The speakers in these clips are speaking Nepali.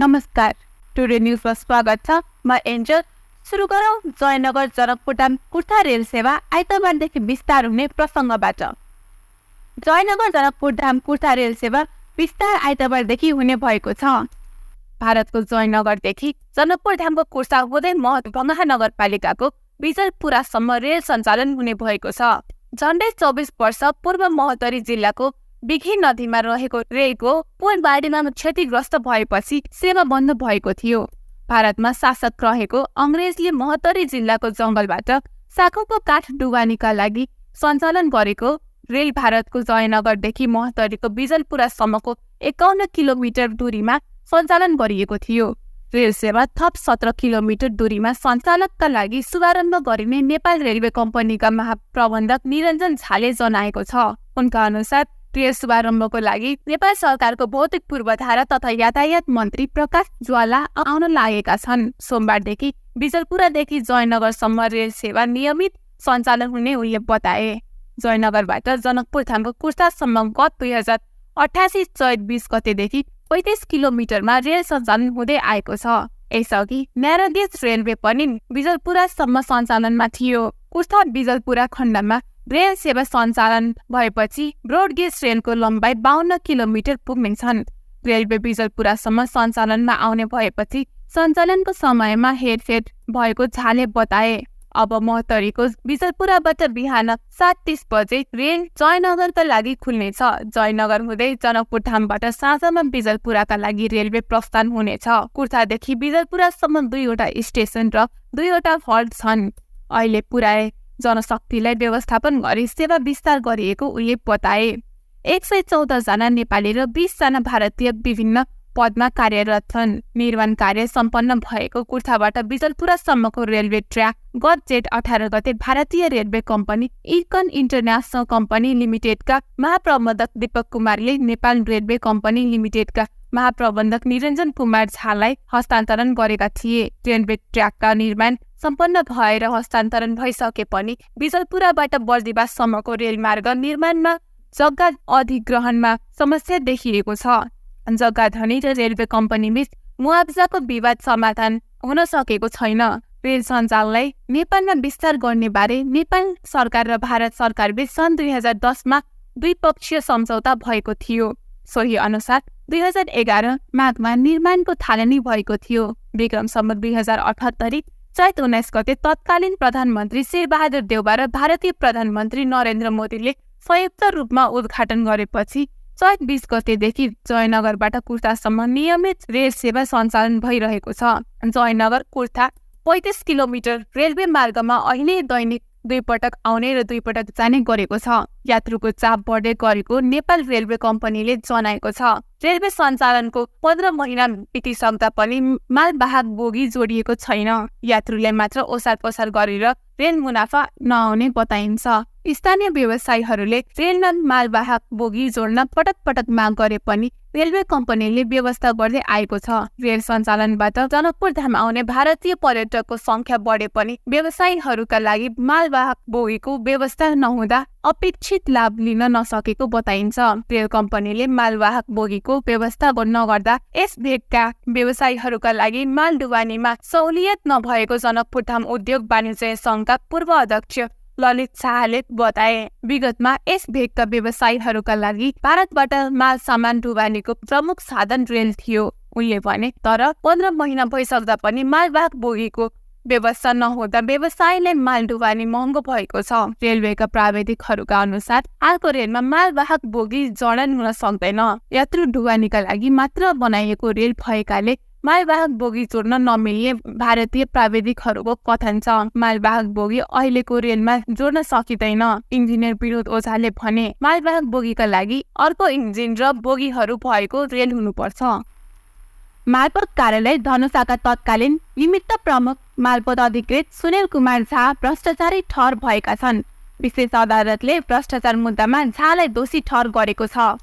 नमस्कार, टुडे न्यूजमा स्वागत छ। म एन्जल। सुरु गरौँ जयनगर जनकपुर धाम कुर्था रेल सेवा आइतबारदेखि विस्तार हुने प्रसङ्गबाट। जयनगर जनकपुर धाम कुर्था रेल सेवा विस्तार आइतबारदेखि हुने भएको छ। भारतको जयनगरदेखि जनकपुर धामको कुर्था हुँदै महतभङ्गा नगरपालिकाको बिजलपुरासम्म रेल सञ्चालन हुने भएको छ। झन्डै 24 वर्ष पूर्व महोत्तरी जिल्लाको बिघी नदीमा रहेको रेलको पुल बाढीमा क्षतिग्रस्त भएपछि सेवा बन्द भएको थियो। भारतमा शासक रहेको अंग्रेजले महोत्तरी जिल्लाको जंगलबाट साखौको काठ डुबानीका लागि सञ्चालन गरेको रेल भारतको जयनगरदेखि महोत्तरीको बिजलपुरासम्मको 51 किलोमिटर दूरीमा सञ्चालन गरिएको थियो। रेल सेवा थप 17 किलोमिटर दूरीमा सञ्चालनका लागि शुभारम्भ गरिने नेपाल रेलवे कम्पनीका महाप्रबन्धक निरञ्जन झाले जनाएको छ। उनका अनुसार रेल शुभारम्भको लागि नेपाल सरकारको भौतिक पूर्वाधार तथा यातायात मन्त्री प्रकाश ज्वाला आउन लागेका छन्। सोमबारदेखि बिजलपुरादेखि जयनगरसम्म रेल सेवा नियमित सञ्चालन हुने उनले बताए। जयनगरबाट जनकपुर धामको कुर्थासम्म गत 2088 चैत 20 गतेदेखि 35 किलोमिटरमा रेल सञ्चालन हुँदै आएको छ। यसअघि न्यारो गेज रेलवे पनि बिजलपुरासम्म सञ्चालनमा थियो। कुर्था बिजलपुरा खण्डमा रेल सेवा सञ्चालन भएपछि ब्रोड गेज रेलको लम्बाइ 52 किलोमिटर पुग्नेछन्। रेलवे बिजलपुरासम्म सञ्चालनमा आउने भएपछि सञ्चालनको समयमा हेरफेर भएको झाले बताए। अब महोत्तरीको बिजलपुराबाट बिहान 7:30 बजे रेल जयनगरका लागि खुल्नेछ। जयनगर हुँदै जनकपुर धामबाट साँझमा बिजलपुराका लागि रेलवे प्रस्थान हुनेछ। कुर्थादेखि बिजलपुरासम्म 2वटा स्टेसन र 2वटा हल्ट छन्। अहिले पुराय जनशक्तिलाई व्यवस्थापन गरी सेवा विस्तार गरिएको उनले बताए। 114 जना नेपाली र 20 जना भारतीय विभिन्न पदमा कार्यरत छन्। निर्माण कार्य सम्पन्न भएको कुर्थाबाट बिजलपुरासम्मको रेलवे ट्र्याक गत जेठ 18 गते भारतीय railway company IRCON international company लिमिटेडका महाप्रबन्धक दीपक कुमारले नेपाल रेलवे कम्पनी लिमिटेडका महाप्रबन्धक निरञ्जन कुमार झालाई हस्तान्तरण गरेका थिए। रेलवे ट्र्याकका निर्माण सम्पन्न भएर हस्तान्तरण भइसके पनि बिजलपुराबाट बर्दिवाससम्मको रेलमार्ग निर्माणमा जग्गा अधिग्रहणमा समस्या देखिएको छ। जग्गा धनी र रेलवे कम्पनीबीच मुआवजाको विवाद समाधान हुन सकेको छैन। रेल सञ्जाललाई नेपालमा विस्तार गर्ने बारे नेपाल सरकार र भारत सरकारबीच सन् 2010 मा द्विपक्षीय सम्झौता भएको थियो। सोही अनुसार 2011 माघमा निर्माणको थालनी भएको थियो। विक्रम सम्वत 2078 चैत 19 गते तत्कालीन प्रधानमन्त्री शेरबहादुर देउवा र भारतीय प्रधानमन्त्री नरेन्द्र मोदीले संयुक्त रूपमा उद्घाटन गरेपछि चैत 20 गतेदेखि जयनगरबाट कुर्थासम्म नियमित रेल सेवा सञ्चालन भइरहेको छ। जयनगर कुर्था 35 किलोमिटर रेलवे मार्गमा अहिले दैनिक 2 पटक आउने र 2 पटक जाने गरेको छ। यात्रुको चाप बढ्दै गरेको नेपाल रेलवे कम्पनीले जनाएको छ। रेलवे सञ्चालनको 15 महिना बितिसक्दा पनि मालवाहक बोगी जोडिएको छैन। यात्रुले मात्र ओसार पसार गरेर रेल मुनाफा नआउने बताइन्छ। स्थानीय व्यवसायीहरूले रेलमा मालवाहक बोगी जोड्न पटक पटक माग गरे पनि रेलवे कम्पनीले व्यवस्था गर्दै आएको छ। रेल सञ्चालनबाट जनकपुर धाम आउने भारतीय पर्यटकको संख्या बढे पनि व्यवसायीहरूका लागि मालवाहक बोगीको व्यवस्था नहुँदा अपेक्षित लाभ लिन नसकेको बताइन्छ। रेल कम्पनीले मालवाहक बोगीको व्यवस्था नगर्दा यस भेगका व्यवसायीहरूका लागि माल ढुवानीमा सहुलियत नभएको जनकपुर धाम उद्योग वाणिज्य संघका पूर्व अध्यक्ष ललित शाहले बताए। विगतमा यस भेगका व्यवसायीहरूका लागि भारतबाट माल सामान ढुवानीको प्रमुख साधन रेल थियो उनले भने। तर 15 महिना भइसक्दा पनि मालवाहक बोगीको व्यवस्था नहुँदा व्यवसायीले माल ढुवानी महँगो भएको छ। रेलवेका प्राविधिकहरूका अनुसार हालको रेलमा मालवाहक बोगी जडान हुन सक्दैन। यात्रु ढुवानीका लागि मात्र बनाइएको रेल भएकाले मालवाहक बोगी जोड्न नमिल्ने भारतीय प्राविधिकहरूको कथन छ। मालवाहक बोगी अहिलेको रेलमा जोड्न सकिँदैन। इन्जिनियर विनोद ओझाले भने मालवाहक बोगीका लागि अर्को इन्जिन र बोगीहरू भएको रेल हुनुपर्छ। मालपोत कार्यालय धनुषाका तत्कालीन निमित्त प्रमुख मालपोत अधिकृत सुनिल कुमार झा भ्रष्टाचारी ठहर भएका छन्। विशेष अदालतले भ्रष्टाचार मुद्दामा झालाई दोषी ठहर गरेको छ।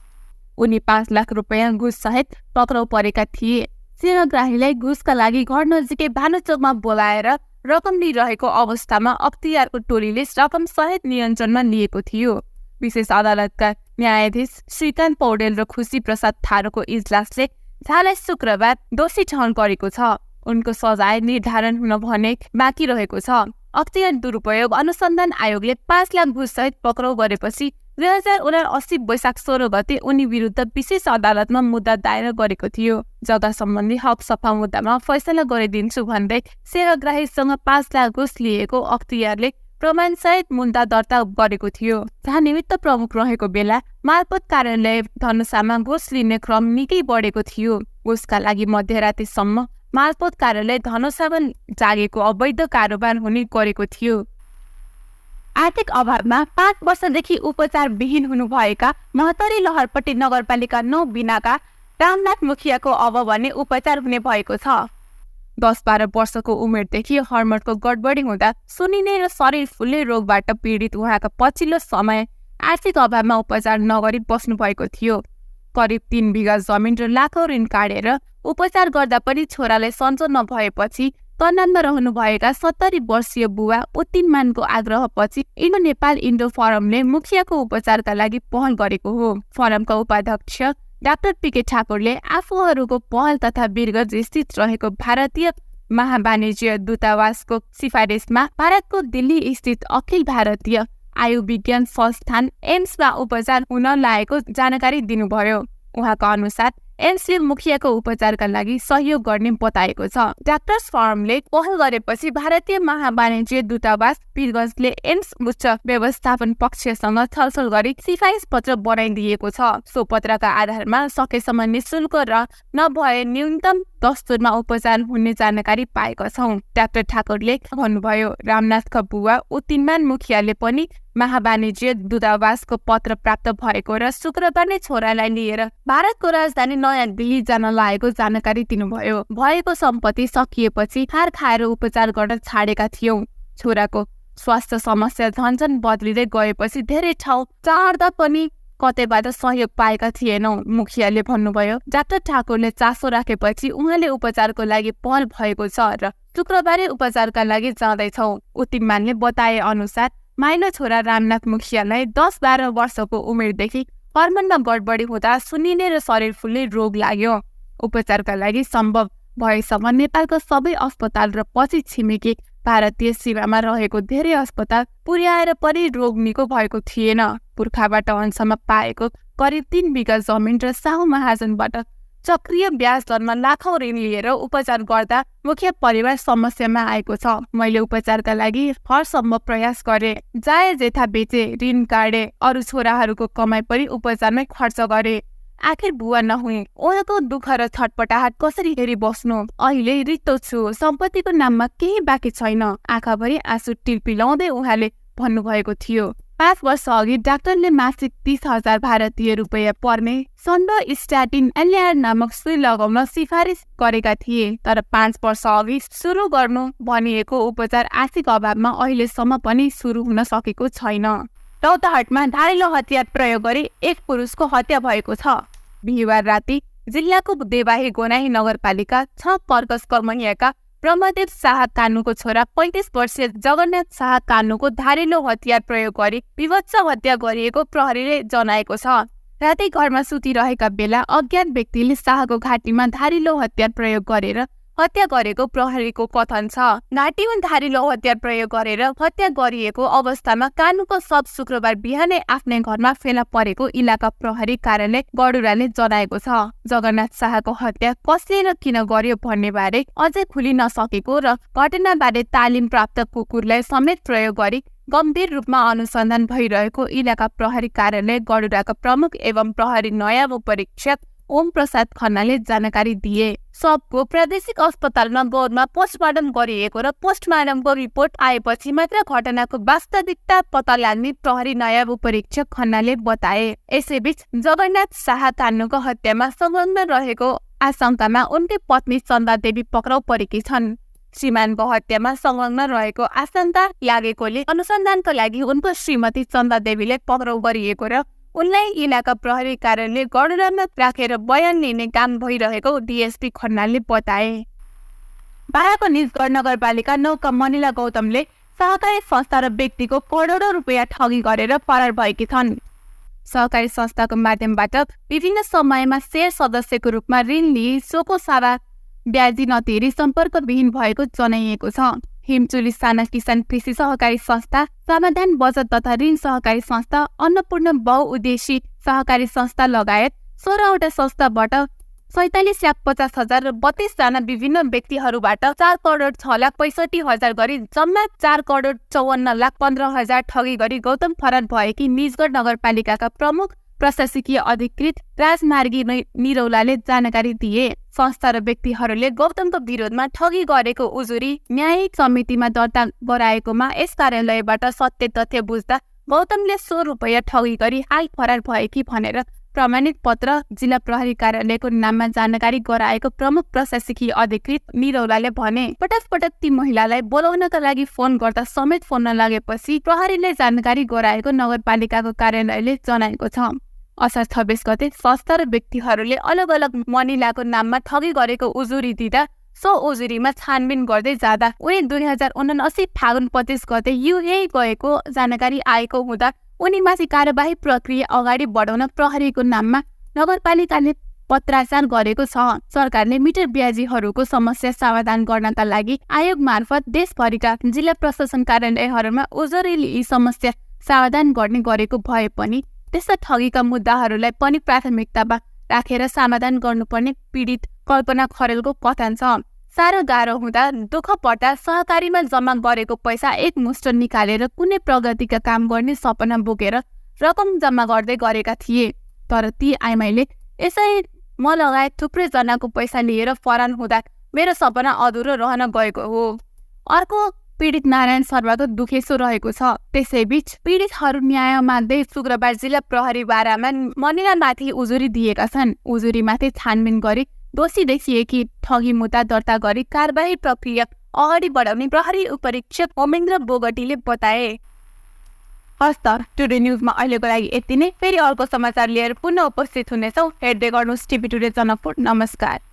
उनी 5 लाख रुपियाँ घुस सहित पक्राउ परेका थिए। सेवाग्राहीलाई घुसका लागि घर नजिकै भानुचोकमा बोलाएर रकम लिइरहेको अवस्थामा अख्तियारको टोलीले रकम सहित नियन्त्रणमा लिएको थियो। विशेष अदालतका न्यायाधीश श्रीकान्त पौडेल र खुशी प्रसाद थारूको इजलासले झालाई शुक्रबार दोषी ठहर गरेको छ। उनको सजाय निर्धारण हुन भने बाँकी रहेको छ। अख्तियार दुरुपयोग अनुसन्धान आयोगले 5 लाख घुस सहित पक्राउ गरेपछि 2079 वैशाख 16 गते उनी विरुद्ध विशेष अदालतमा मुद्दा दायर गरेको थियो। जग्गा सम्बन्धी हक सफा मुद्दामा फैसला गरिदिन्छु भन्दै सेवाग्राहीसँग 5 लाख घुस लिएको अख्तियारले प्रमाणसहित मुद्दा दर्ता गरेको थियो। जहाँ निमित्त प्रमुख रहेको बेला मालपोत कार्यालय धनुषामा घुस लिने क्रम निकै बढेको थियो। घुसका लागि मध्यरातिसम्म मालपोत कार्यालय धनुषामा जागेको अवैध कारोबार हुने गरेको थियो। आर्थिक अभावमा 5 वर्षदेखि उपचार विहीन हुनुभएका महतरी लहरपट्टि नगरपालिका 9 बिनाका रामनाथ मुखियाको अब भने उपचार हुने भएको छ। 10-12 वर्षको उमेरदेखि हर्मोनको गडबडी हुँदा सुनिने र शरीर फुल्ने रोगबाट पीडित उहाँका पछिल्लो समय आर्थिक अभावमा उपचार नगरी बस्नु भएको थियो। करिब 3 बिघा जमिन र लाखौं ऋण काटेर उपचार गर्दा पनि छोरालाई सन्चो नभएपछि तनावमा रहनुभएका 70 वर्षीय बुवा उत्तीमानको आग्रहपछि इन्डो नेपाल इन्डो फोरमले मुखियाको उपचारका लागि पहल गरेको हो। फोरमका उपाध्यक्ष डाक्टर पीके ठाकुरले आफूहरूको पहल तथा वीरगञ्ज स्थित रहेको भारतीय महावाणिज्य दूतावासको सिफारिसमा भारतको दिल्ली स्थित अखिल भारतीय आयुर्विज्ञान संस्थान एम्समा उपचार हुन लागेको जानकारी दिनुभयो। उहाँका अनुसार एम्सले मुखियाको उपचारका लागि सहयोग गर्ने बताएको छ। डाक्टर्स फोरमले पहल गरेपछि भारतीय महावाणिज्य दूतावास वीरगञ्जले एम्स उच्च व्यवस्थापन पक्षसँग छलफल गरी सिफारिस पत्र बनाइदिएको छ। सो पत्रका आधारमा सकेसम्म निशुल्क र नभए न्यूनतम दस्तुरमा उपचार हुने जानकारी पाएका छौं। डाक्टर ठाकुरले भन्नुभयो, रामनाथका बुवा उत्तीमान मुखियाले पनि महावाणिज्य दूतावासको पत्र प्राप्त भएको र शुक्रबार नै छोरालाई लिएर भारतको राजधानी नयाँ दिल्ली जान लागेको जानकारी दिनुभयो। भएको सम्पत्ति सकिएपछि हार खाएर उपचार गर्न छाडेका थियौं। छोराको स्वास्थ्य समस्या झन्झन बदलिँदै गएपछि धेरै ठाउँ चाहँदा पनि कतैबाट सहयोग पाएका थिएनौं, मुखियाले भन्नुभयो। डाक्टर ठाकुरले चासो राखेपछि उहाँले उपचारको लागि पहल भएको छ र शुक्रबारै उपचारका लागि जाँदैछौ। उत्तीमानले बताए अनुसार माइलो छोरा रामनाथ मुखियालाई 10-12 वर्षको उमेरदेखि हर्मोनमा गडबडी हुँदा सुनिने र शरीर फुल्ने रोग लाग्यो। उपचारका लागि सम्भव भएसम्म नेपालको सबै अस्पताल र पछि छिमेकी भारतीय सीमामा रहेको धेरै अस्पताल पुर्याएर पनि रोग निको भएको थिएन। पुर्खाबाट अंशमा पाएको करिब 3 बिघा जमिन र साहु महाजनबाट चक्रिय ब्याज दरमा लाखौं ऋण लिएर उपचार गर्दा मुख्य परिवार समस्यामा आएको छ। मैले उपचारका लागि हरसम्भव प्रयास गरे, जाय जेथा बेचे, ऋण काटे, अरू छोराहरूको कमाई पनि उपचारमै खर्च गरे। आखिर बुवा नहुए उहाँको दुःख र छटपटाहट कसरी हेरी बस्नु। अहिले रित्तो छु, सम्पत्तिको नाममा केही बाँकी छैन। आँखाभरि आँसु टिलपिलाउँदै उहाँले भन्नुभएको थियो। 5 वर्ष अघि डाक्टरले मासिक 30,000 भारतीय रुपैयाँ पर्ने स्टाटिन एलआर नामक सुई लगाउन सिफारिस गरेका थिए। तर 5 वर्ष अघि सुरु गर्नु भनिएको उपचार आर्थिक अभावमा अहिलेसम्म पनि सुरु हुन सकेको छैन। रौतहटमा धारिलो हतियार प्रयोग गरी एक पुरुषको हत्या भएको छ। बिहिबार राति जिल्लाको देवाही गोनाही नगरपालिका 6 कर्कस कर्महियाका ब्रह्मदेव शाह कानुको छोरा 35 वर्षीय जगन्नाथ शाह कानुको धारिलो हतियार प्रयोग गरी विभत्स हत्या गरिएको प्रहरीले जनाएको छ। राति घरमा सुतिरहेका बेला अज्ञात व्यक्तिले शाहको घाँटीमा धारिलो हतियार प्रयोग गरेर हत्या गरेको प्रहरीको कथन छ। घाँटीमा धारिलो हतियार प्रयोग गरेर हत्या गरिएको अवस्थामा कानुको शव शुक्रबार बिहानै आफ्नै घरमा फेला परेको इलाका प्रहरी कार्यालय गडुराले जनाएको छ। जगन्नाथ शाहको हत्या कसले र किन गर्यो भन्ने बारे अझै खुली नसकेको र घटनाबारे तालिम प्राप्त कुकुरलाई समेत प्रयोग गरी गम्भीर रूपमा अनुसन्धान भइरहेको इलाका प्रहरी कार्यालय गडुराका प्रमुख एवं प्रहरी नयाँ उपरीक्षक ओम प्रसाद खन्नाले जानकारी दिए। शवको प्रादेशिक अस्पतालमा गौरमा पोस्टमार्टम गरिएको र पोस्टमार्टमको रिपोर्ट आएपछि मात्र घटनाको वास्तविकता पत्ता लाग्ने प्रहरी नयाँ उपरीक्षक खन्नाले बताए। यसैबीच जगन्नाथ शाह कानुको हत्यामा संलग्न रहेको आशंकामा उनकी पत्नी चन्दा देवी पक्राउ परेकी छन्। श्रीमानको हत्यामा संलग्न रहेको आशंका लागेकोले अनुसन्धानका लागि उनको श्रीमती चन्दा देवीले पक्राउ गरिएको र उनलाई इलाका प्रहरी कार्यालय गडुरामा राखेर बयान लिने काम भइरहेको डीएसपी खन्नालले बताए। बाराको निजगढ नगरपालिका 9 का मनिला गौतमले सहकारी संस्था र व्यक्तिको करोडौं रुपैयाँ ठगी गरेर फरार भएकी छन्। सहकारी संस्थाको माध्यमबाट विभिन्न समयमा शेयर सदस्यको रूपमा ऋण लिई सोको सारा ब्याजी नतिरी सम्पर्कविहीन भएको जनाइएको छ। हिमचुली साना किसान कृषि सहकारी संस्था, समाधान बचत तथा ऋण सहकारी संस्था, अन्नपूर्ण बहुउद्देश्यी सहकारी संस्था लगायत 16वटा संस्थाबाट 47,50,000 र 32 जना विभिन्न व्यक्तिहरूबाट 4,06,65,000 गरी जम्मा 4,54,15,000 ठगी गरी गौतम फरार भएकी निजगढ नगरपालिकाका प्रमुख प्रशासकीय अधिकृत राजमार्गी निरौलाले जानकारी दिए। संस्था र व्यक्तिहरूले गौतमको विरोधमा ठगी गरेको उजुरी न्यायिक समितिमा दर्ता गराएकोमा यस कार्यालयबाट सत्य तथ्य बुझ्दा गौतमले 100 रुपैयाँ ठगी गरी हाल फरार भएकी भनेर प्रमाणित पत्र जिल्ला प्रहरी कार्यालयको नाममा जानकारी गराएको प्रमुख प्रशासकीय अधिकृत निरौलाले भने। पटक पटक ती महिलालाई बोलाउनका लागि फोन गर्दा समेत फोन नलागेपछि प्रहरीले जानकारी गराएको नगरपालिकाको कार्यालयले जनाएको छ। असार 26 गते संस्था र व्यक्तिहरूले अलग अलग मनिलाको नाममा ठगी गरेको उजुरी दिँदा सो उजुरीमा छानबिन गर्दै जाँदा उनी 2079 फागुन 25 गते युए गएको जानकारी आएको हुँदा उनीमाथि कार्यवाही प्रक्रिया अगाडि बढाउन प्रहरीको नाममा नगरपालिकाले पत्राचार गरेको छ। सरकारले मिटर ब्याजीहरूको समस्या समाधान गर्नका लागि आयोग मार्फत देशभरिका जिल्ला प्रशासन कार्यालयहरूमा उजुरी लिई समस्या समाधान गर्ने गरेको भए पनि त्यस्ता ठगीका मुद्दाहरूलाई पनि प्राथमिकतामा राखेर समाधान गर्नुपर्ने पीडित कल्पना खरेलको कथन छ। साह्रो गाह्रो हुँदा दुःख पर्दा सहकारीमा जम्मा गरेको पैसा एकमुष्ट निकालेर कुनै प्रगतिका काम गर्ने सपना बोकेर रकम जम्मा गर्दै गरेका थिए। तर ती आइमाईले यसै म लगायत थुप्रै जनाको पैसा लिएर फरार हुँदा मेरो सपना अधुरो रहन गएको हो। अर्को पीडित नारायण शर्माको दुखेसो रहेको छ। त्यसैबीच पीडितहरू न्याय माग्दै शुक्रबार जिल्ला प्रहरी बारामा मनिलामाथि उजुरी दिएका छन्। उजुरीमाथि छानबिन गरी दोषी देखिएकी ठगी मुद्दा दर्ता गरी कारबाही प्रक्रिया अगाडि बढाउने प्रहरी उपरीक्षक होमेन्द्र बोगटीले बताए। हस्त टुडे न्युजमा अहिलेको लागि यति नै। फेरि अर्को समाचार लिएर पुनः उपस्थित हुनेछौँ। हेर्दै गर्नुहोस् टिभी टुडे जनकपुर। नमस्कार।